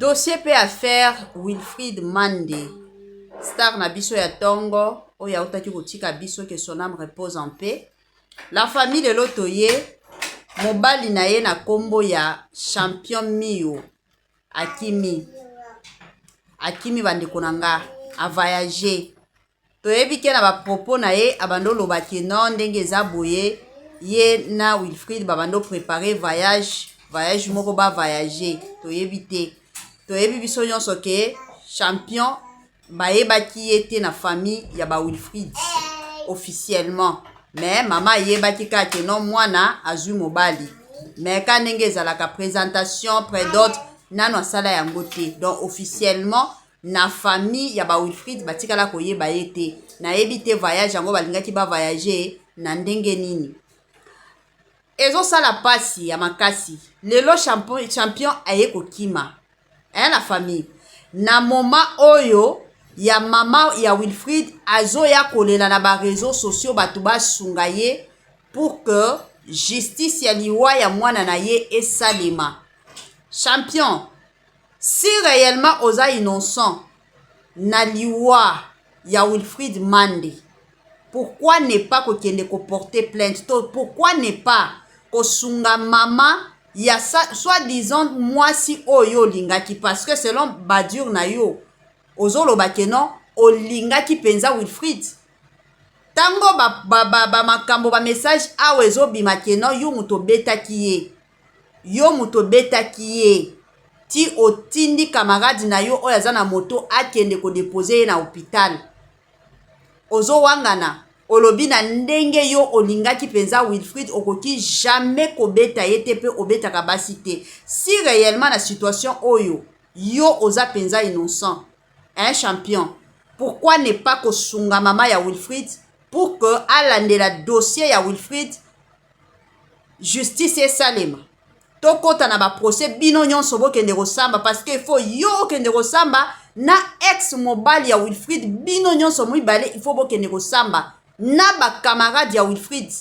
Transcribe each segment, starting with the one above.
Dossier pe affaire Wilfried Mandé, star na biso ya tongo, oya utaki kutika biso que son âme repose en paix. La famille de l'Otoye, mobali na ye na kombo ya champion Mio, Akimi bandeko nanga, a voyager. Toyebi ke na ba propos na ye, abando lobaki non ndenge eza boye, ye na Wilfried babando préparer voyage moko ba voyager. Toyebi te. Toyebi biso nyonso ke champion bayebaki ye te na famille ya ba Wilfried officiellement. Mais maman yebaki kake non mwana azui mobali. Mais ka ndenge ezalaka présentation près d'autres nano asala yango te. Donc officiellement na famille ya ba Wilfried batikala koyeba ye te. Na yebi te voyage yango balingaki ba voyager na ndenge nini. Ezo sala pasi ya makasi. Lelo champion aye kokima. La famille. Na moment oyo ya mama ya Wilfried azo ya kolela na ba réseaux sociaux batuba sungaye pour que justice ya liwa ya mwana na ye esalema. Champion, si réellement oza innocent na liwa ya Wilfried Mandé, pourquoi ne pas kokende ko porter plainte? Pourquoi ne pas ko sunga mama ya soi-disant moi si oyo lingaki? Parce que selon Badur na yo ozolo bakeno olingaki penza Wilfried. Tango ba makambo ba message awe zo bimakeno yo muto betaki ye. Yo muto betaki ye. Ti otindi camarade na yo oyo aza na moto akende ko déposer na hôpital. Ozo wangana olobi na ndenge yo olingaki penza Wilfried okoki jamais ko beta ye te pe obeta kabasi te. Si réellement la situation oyo yo oza penza innocent, un champion, pourquoi ne pas ko sunga mama ya Wilfried pour que alande la dossier ya Wilfried justice et salema. Tokota na ba procès bino nyonso bokende kosamba parce que il faut yo kende kosamba na ex mobile ya Wilfried bino nyonso muibale il faut bokende kosamba na ba camarade ya Wilfried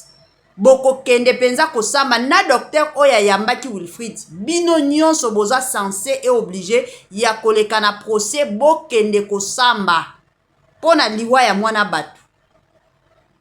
boko kende penza kosamba na docteur oya yambaki Wilfried bino nyonso boza censé et obligé ya koleka na procès bokende kosamba pona liwa ya mwana batu.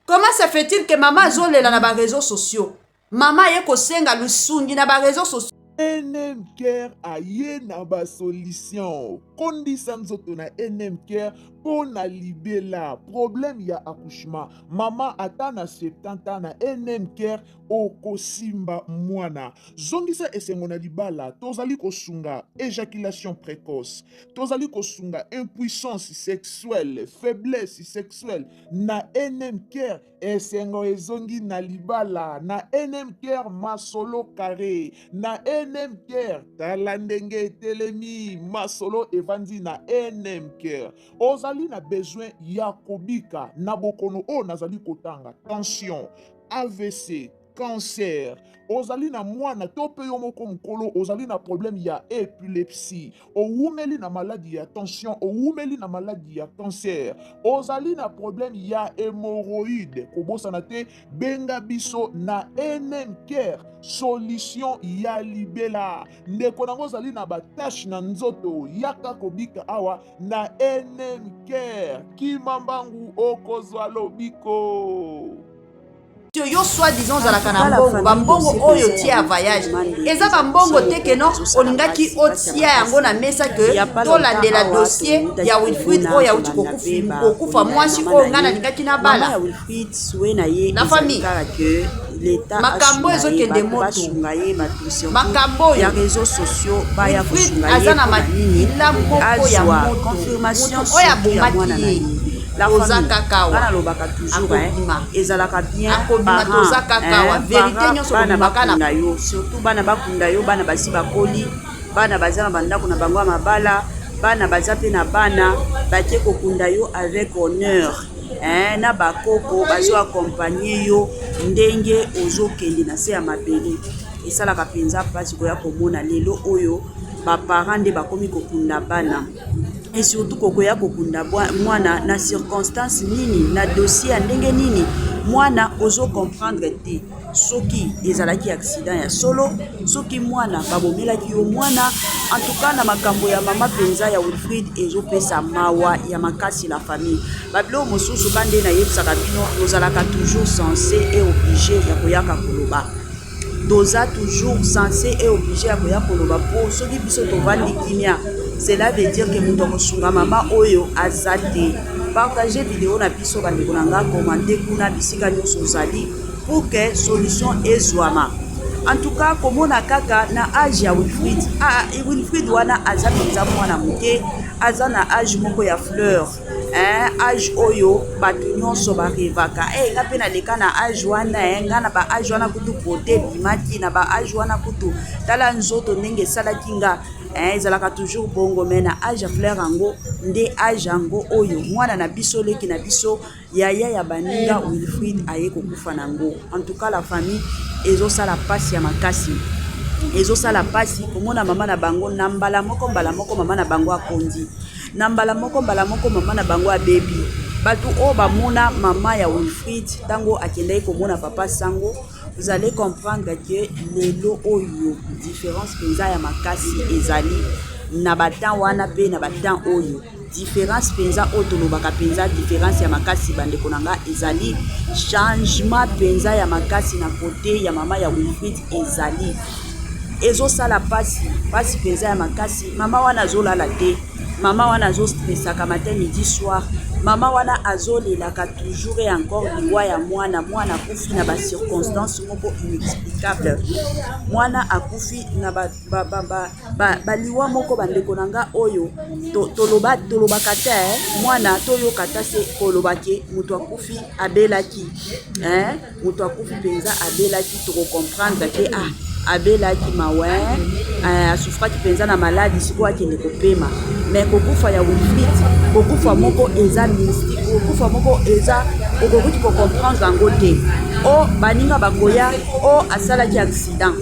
Comment se fait-il que maman zolela na ba réseaux sociaux? Maman ye kosenga lusungi na ba réseaux sociaux. NM Care aye na ba solution. Kondisa nzoto na NM Care pour na libela problème ya accouchement. Mama ata na 70 ans na NM Care okosimba mwana. Zongisa esengo na libala tozali kosunga éjaculation précoce. Tozali kosunga impuissance sexuelle, faiblesse sexuelle na NM Care esengo ezongi na libala na NM Care masolo carré na NM Care tala ndenge telemi masolo evandi na NM Care. Ozali na besoin ya kobika na bokono o nazali kotanga tension, AVC, cancer. Ozali na mwana tope yo moko mkolo ozali na problème ya épilepsie. Oumeli na maladie ya tension, oumeli na maladie ya cancer. Ozali na problème ya hémorroïde. Kobosa na te benga biso na NM Care. Solution ya libela. Ndeko nango ozali na batache na nzoto yaka kobika awa na NM Care. Kimambangu okozwa lobiko. Yo soi-disant za la kanambongo, bambongo oyo tia ya voyage. Eza bambongo teke no, olingaki otia yango na mesa ke tolande la dossier ya Wilfried oya uti kokufa mwasi oyo ngana lingaki na bala. La famille. Makambo ezo kende moto. Makambo ya réseaux sociaux baya kusunga ye. Azana makila moko ya moto. Confirmation oya bomaki. La famille bana lobaka toujours ezalaka bien parents vérité nyonso bana bakunda yo surtout bana bakunda yo bana basi bakoli bana bazana bandako na bango mabala bana bazape na bana batie kokunda yo avec honneur na bakoko bazo accompagner yo ndenge ozokende na se ya mabele esalaka penza pasi koya komona lelo oyo ba parents nde bakomi kokunda bana. Et surtout kokoya kokunda mwana na circonstance nini na dossier ndenge nini mwana ozo comprendre te soki ezalaki accident ya solo soki mwana babomelaki yo mwana. En tout cas na makambo ya mama penza ya Wilfrid ezopesa mawa ya makasi la famille babilo mosusu kande na yebisaka bino tozalaka toujours censé et obligé ya koyaka koloba doza toujours censé et obligé ya koya koloba po soki biso tovandi kimia. Cela veut dire que moto akosunga mama oyo azate. Partagez vidéo na biso bandeko na nga, commenter kuna bisika nyonso ozali pour que solution ezwama. En tout cas komona kaka na age ya Wilfrid. Wilfrid wana aza penza mwana moke, aza na age moko ya fleur. Age oyo bato nyonso barevaka. Nga pe na leka na age wana nga na ba age wana kutu pote bimaki na ba age wana kutu tala nzoto ndenge esalaki nga. Ezalaka toujours bongo me na age ya fleur yango nde age yango oyo mwana na biso leki na biso yaya ya baninga Wilfrid aye kokufa nango. En tout cas la famille ezosala pasi ya makasi, ezosala pasi komona mama na bango na mbala moko mama na bango akondi, na mbala moko mama na bango abebi. Bato o bamona mama ya Wilfrid tango akendai komona papa sango, vous allez comprendre que lelo oyo différence penza ya makasi ezali na batan wana pe na batan oyo. Différence penza otolobaka penza différence ya makasi bandeko nanga ezali changement penza ya makasi na côté ya mama ya Wilfrid ezali ezosala pasi penza ya makasi. Mama wana azolala te, mama wana azostresaka matin midi soir, mama wana azolelaka toujours et encore liwa ya mwana akufi na bacirconstance moko inexplicable. Mwana akufi na baliwa moko bandeko nanga oyo tolobaka te mwana toyoka ta se kolobake moto akufi abelaki moto akufi penza abelaki tokocomprendre ke abelaki mawe asufraki penza na maladi siko akende kopema. Mais kokufa ya Wilfrid kokufa moko eza mystique, kokufa moko eza okokuti comprendre yango te. O baninga bakoya o asalaki accident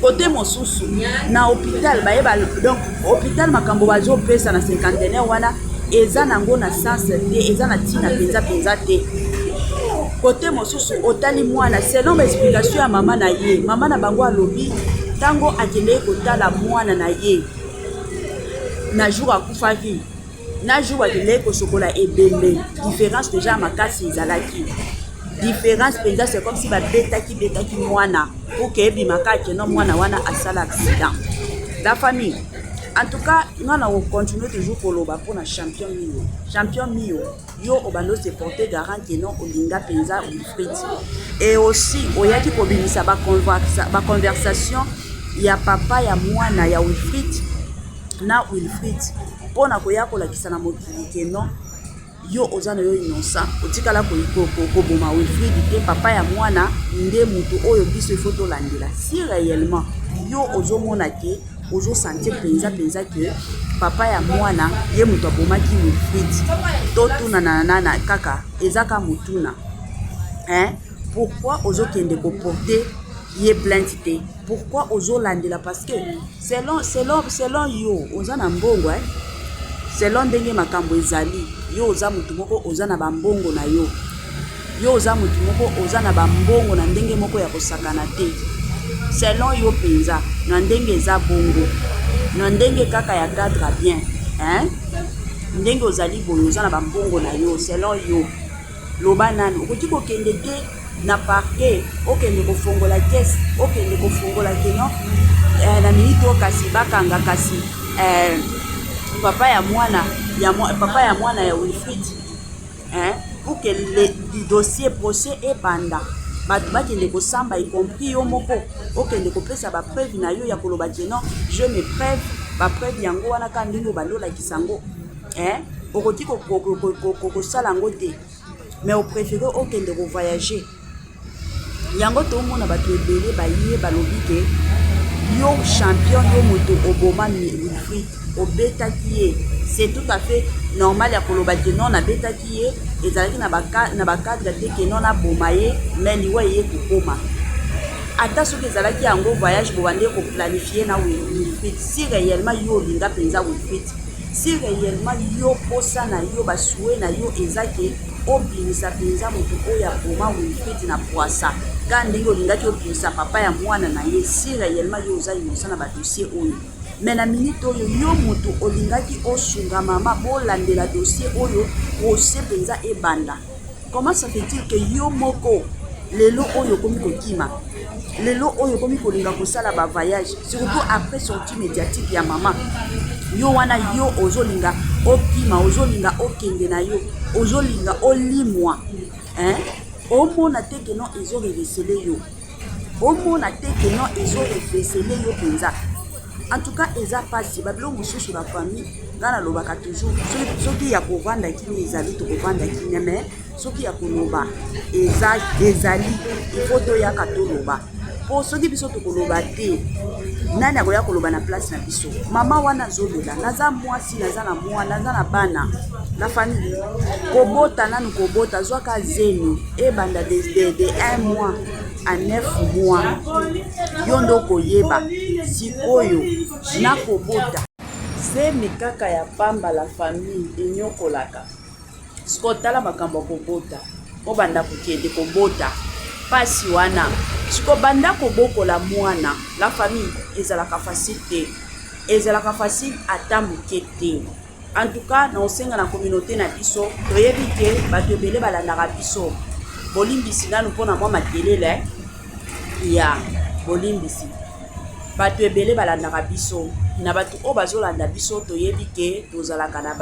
côté mosusu na hôpital bayeba. Donc hôpital makambo bazopesa na cinquantenaire wana eza nango na sens te, eza na tina penza te. Côté mosusu otali mwana selon explication ya mama na ye, mama na bango alobi tango akende kotala mwana na ye na jour akufaki na jour akende kosokola ebembe. Différence déjà makasi ezalaki. Différence penza c'est comme si betaki mwana pour que ebimaka keno mwana wana asala accident. La famille en tout cas ngana on continue toujours koloba pour na champion mio yo obando se porter garant que non olinga penza Wilfrid. Et aussi oyaki kobimisa ba conversation ya papa ya mwana ya Wilfrid na Wilfrid pona koya kolakisa na mokili ke non yo ozana yo innocent otikala koboma Wilfrid te papa ya mwana nde mutu oyo biso il faut tolandela. Si réellement yo ozomona ke ozo sentir penza ke papa ya mwana ye mutu abomaki Wilfrid totuna na kaka ezaka mutuna pourquoi ozo kende ko porter ye plainte te? Pourquoi ozo landela? Parce que selon yo oza na mbongo selon ndenge makambo ezali yo oza mutu moko oza na bambongo na yo oza mutu moko oza na bambongo na ndenge moko ya kosakana te. Selon yo penza na ndenge eza bongo na ndenge kaka ya cadre bien ndenge ozali boyo oza na bambongo na yo. Selon yo loba nani okoki kokende te na parquet okende kofongola caisse okende kofongola keno na minute okasi bakanga kasi papa ya mwana ya Wilfrid pour que le dossier procès ebanda bato bakende kosamba y compris yo moko okende kopesa ba preuve na yo ya koloba keno je me preuve ba preuve yango wana ka ndingo balola kisango okoki kosala ngo te. Mais au préféré okende ko voyager yango tomona bato ebele baye balobi ke yo champion yo moto oboma Wilfrid obetaki ye. C'est tout à fait normal ya koloba ke non abetaki ye ezalaki na bakadre te ke non aboma ye mais liwa ye kokoma ata soki ezalaki yango voyage bobande koplanifie na Wilfrid. Si réellement yo olinga penza Wilfrid, si réellement yo posa na yo basoué na yo eza ke obimisa mpenza moto oyo aboma Wilfried na poisa ka ndenge olingaki obimisa papa ya mwana na ye si réellement yo oza innocent na badossier oyo. Mais na minute oyo yo moto olingaki osunga mama bolandela dossier oyo ose mpenza ebanda. Comment ça fait-il que yo moko lelo oyo komi kokima, lelo oyo komi kolinga kosala ba voyage, surtout après sortie médiatique ya mama, yo wana yo ozolinga okima, ozolinga okende na yo, ozolinga olimwa, hein? Omona te que non ezo revesele yo, omona te que non ezo revesele yo penza. En tout cas eza pasi babilo mosusu la famille ngana lobaka toujours soki ya kovanda kini ezali to kovanda kini, mais soki ya koloba ezali il toyaka toloba po soki biso tokoloba te nani akoya koloba na place na biso. Mama wana zolela naza mwasi naza na mwana naza na bana la famille kobota nanu kobota zwaka zeni ebanda de 1 mois à 9 mois yo ndo koyeba sikoyo na kobota zemi kaka ya pamba la famille enyokolaka sikotala makambo kobota obanda kokende kobota pasi wana sikobanda kobokola mwana la famille ezalaka facile te, ezalaka facile ata moke te. En tout cas na osenga na communauté na biso toyebi ke bato ebele balandaka biso bolimbisi nanu mpona mwa makelele ya bolimbisi bato ebele balandaka biso na bato oyo bazolanda biso toyebi ke tozalaka na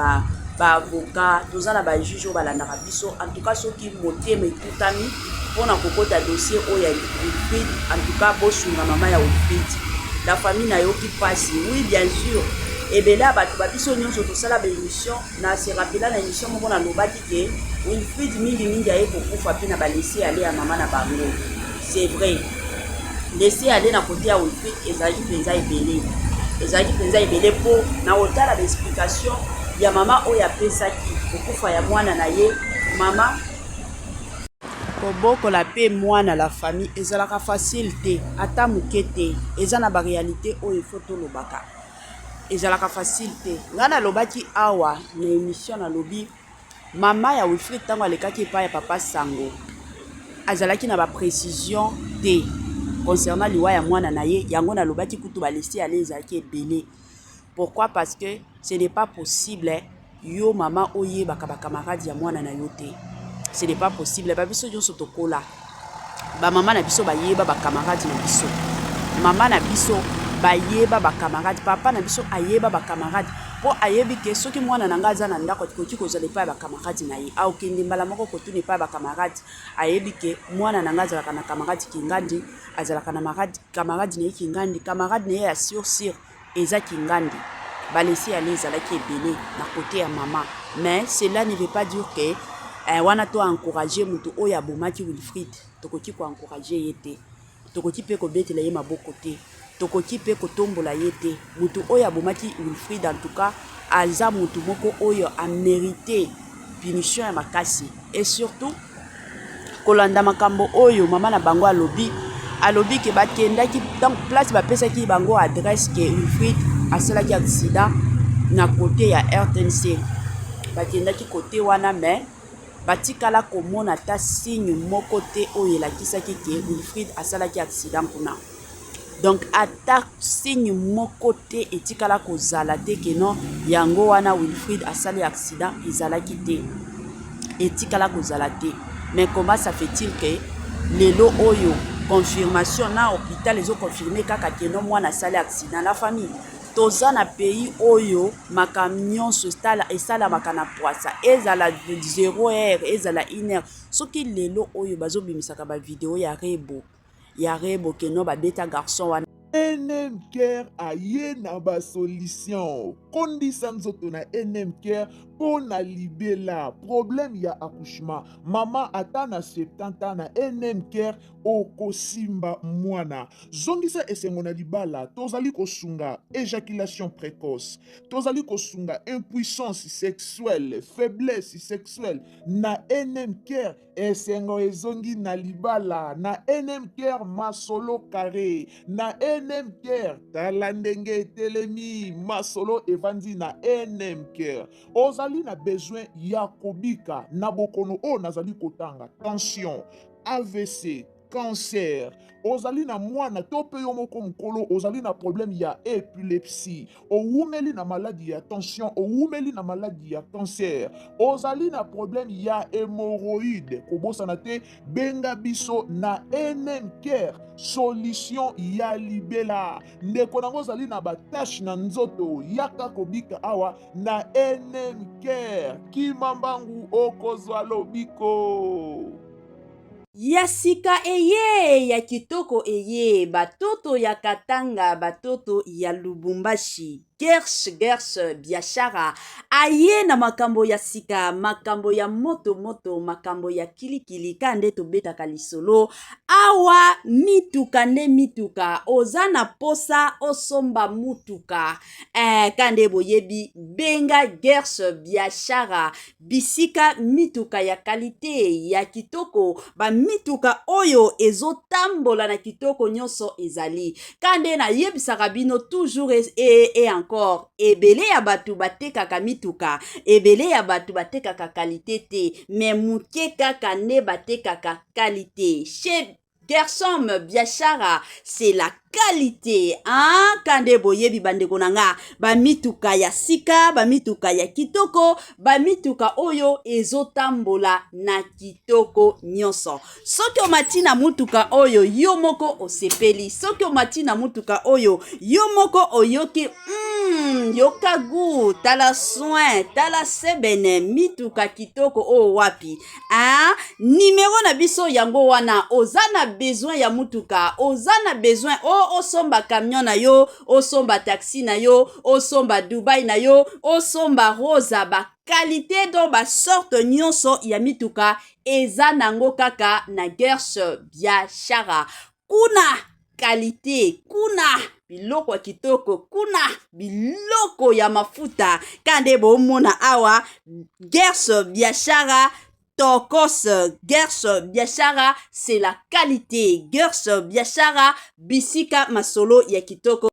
baavoka toza na bajuge oyo balandaka biso. En tout cas soki motema ekutami mpona kokota dossier oyo ya Wilfried, en tout cas bosunga mama ya Wilfried la famille nayoki pasi. Oui bien sûr ebele ya bato babiso nyonso tosala baémission na se rappela na émission moko nalobaki ke Wilfried mingi aye kokufa mpe na balesi ale ya mama na bango. C'est vrai lesi ale na kote ya Wilfried ezalaki mpenza ebele, ezalaki mpenza ebele mpo na otala baexplication ya mama oyo apesaki kokufa ya mwana na ye mama kobokola mpe mwana la famille ezalaka facile te ata moke te, eza na baréalité oyo ifo tolobaka ezalaka facile te. Nga nalobaki awa na émission nalobi mama ya Wilfried ntango alekaki epai ya papa Sango azalaki na baprécision te concernant liwa ya mwana na ye, yango nalobaki kutu balesi ale ezalaki ebele. Pourquoi? Parce que ce n'est pas possible yo mama oyebaka bakamarade ya mwana na yo te, ce n'est pas possible. Babiso nyonso tokola bamama na biso bayeba bakamarade na biso, mama na biso bayeba bakamarade, papa na biso ayeba bakamarade po ayebi ke soki mwana na nga aza na ndako koki kozala epai ya bakamarade na ye aokende mbala moko kotuna epai ya bakamarade ayebi ke mwana na nga azalaka na kamarade kingandi, azalaka na kamarade na ye kingandi, kamarade na ye ya sur eza kingandi. Balesi ale ezalaki ebele na kote ya mama, mais cela ne veut pas dire que wana to encourager mutu oyo abomaki Wilfried tokoki ko encourager ye te, tokoki pe kobetela ye maboko te, tokoki pe kotombola ye te. Mutu oyo abomaki Wilfried en tout cas aza mutu moko oyo a mérité punition ya makasi. Et surtout kolanda makambo oyo mama na bango alobi ke bakendaki donc place bapesaki bango adresse ke Wilfried asalaki accident na kote ya RTNC, bakendaki kote wana mais batikala komona ta signe moko te oyo elakisaki ke Wilfried asalaki accident kuna. Donc ata signe moko te etikala kozala te ke non yango wana Wilfried asali accident ezalaki te, etikala kozala te. Mais comment ça fait-il que lelo oyo confirmation na hôpital ezo confirmer kaka ke non mwana asali accident? La famille toza na pays oyo makambo nyonso esalamaka na poisa, ezala 0 heure ezala 1 heure. Soki lelo oyo bazobimisaka bavideo ya rebo keno babeta garçon wana NM Care aye na basolution kondisa nzoto na NM Care mpo na libela problème ya accouchement mama ata na 70 ans na NM Care okosimba mwana zongisa esengo na libala tozali kosunga éjaculation précoce, tozali kosunga impuissance sexuelle, faiblesse sexuelle na NM Care esengo ezongi na libala na NM Care masolo carré na NM Care tala ndenge etelemi masolo evandi na NM Care ozali ozali na besoin ya kobika na bokono oyo nazali kotanga tension AVC cancer ozali na mwana to mpe yo moko mokolo ozali na problème ya épilepsie owumeli na maladie ya tension owumeli na maladie ya cancer ozali na problème ya hémorroïde kobosana te benga biso na NM Care solution ya libela ndeko nango ozali na batashe na nzoto yaka kobika awa na NM Care kimambangu okozwa lobiko. Ya sika eye ya kitoko eye batoto ya Katanga batoto ya Lubumbashi Gersh biashara aye na makambo ya sika makambo ya moto makambo ya kilikili kande tobetaka lisolo awa mituka nde mituka oza na posa osomba mutuka kande boyebi benga Gersh biashara bisika mituka ya kalite ya kitoko ba mituka oyo ezotambola na kitoko nyonso ezali kande na yebisaka bino toujours et encore ebele ya batu batekaka mituka ebele ya batu batekaka kalite te mais muke kaka nde batekaka kalite chez Gershom biashara c'est la qualité kande boyebi bandeko nanga ba mituka ya sika ba mituka ya kitoko ba mituka oyo ezotambola na kitoko nyonso soki omati na mutuka oyo yo moko osepeli soki omati na mutuka oyo yo moko oyoki yoka gu tala soin tala sebene mituka kitoko o wapi numero na biso yango wana oza na besoin ya mutuka oza na besoin osomba camion na yo osomba taxi na yo osomba Dubai na yo osomba rosa ba qualité do ba sorte nyonso ya mituka eza nango kaka na Gersh biashara kuna qualité kuna biloko kitoko kuna biloko ya mafuta kande bomona awa Gersh biashara Tokos Gersh biashara c'est la qualité Gersh biashara bisika masolo ya kitoko